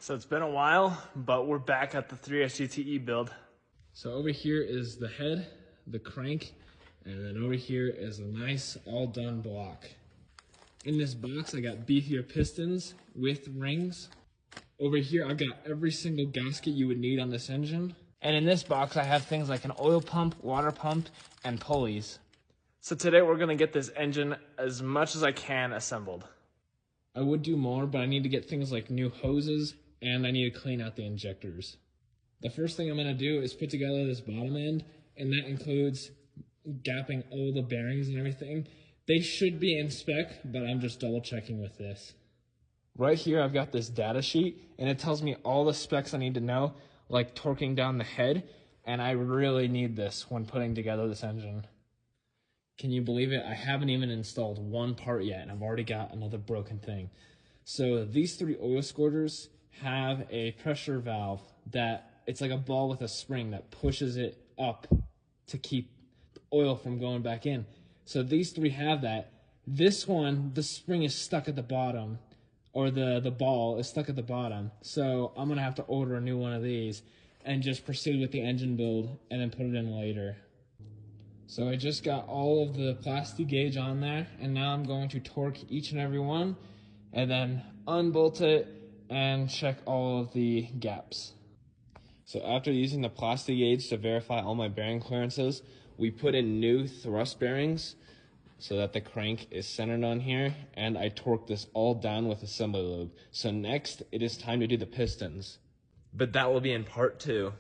So it's been a while, but we're back at the 3SGTE build. So over here is the head, the crank, and then over here is a nice all done block. In this box, I got beefier pistons with rings. Over here, I've got every single gasket you would need on this engine. And in this box, I have things like an oil pump, water pump, and pulleys. So today we're gonna get this engine as much as I can assembled. I would do more, but I need to get things like new hoses, and I need to clean out the injectors. The first thing I'm gonna do is put together this bottom end, and that includes gapping all the bearings and everything. They should be in spec, but I'm just double checking with this. Right here, I've got this data sheet, and it tells me all the specs I need to know, like torquing down the head, and I really need this when putting together this engine. Can you believe it? I haven't even installed one part yet, and I've already got another broken thing. So these three oil squirters have a pressure valve that it's like a ball with a spring that pushes it up to keep the oil from going back in. So these three have that. This one, the spring is stuck at the bottom, or the ball is stuck at the bottom. So I'm gonna have to order a new one of these and just proceed with the engine build and then put it in later. So I just got all of the plastic gauge on there, and now I'm going to torque each and every one and then unbolt it and check all of the gaps. So after using the plastic gauge to verify all my bearing clearances, we put in new thrust bearings so that the crank is centered on here, and I torque this all down with assembly lube. So next, it is time to do the pistons. But that will be in part 2.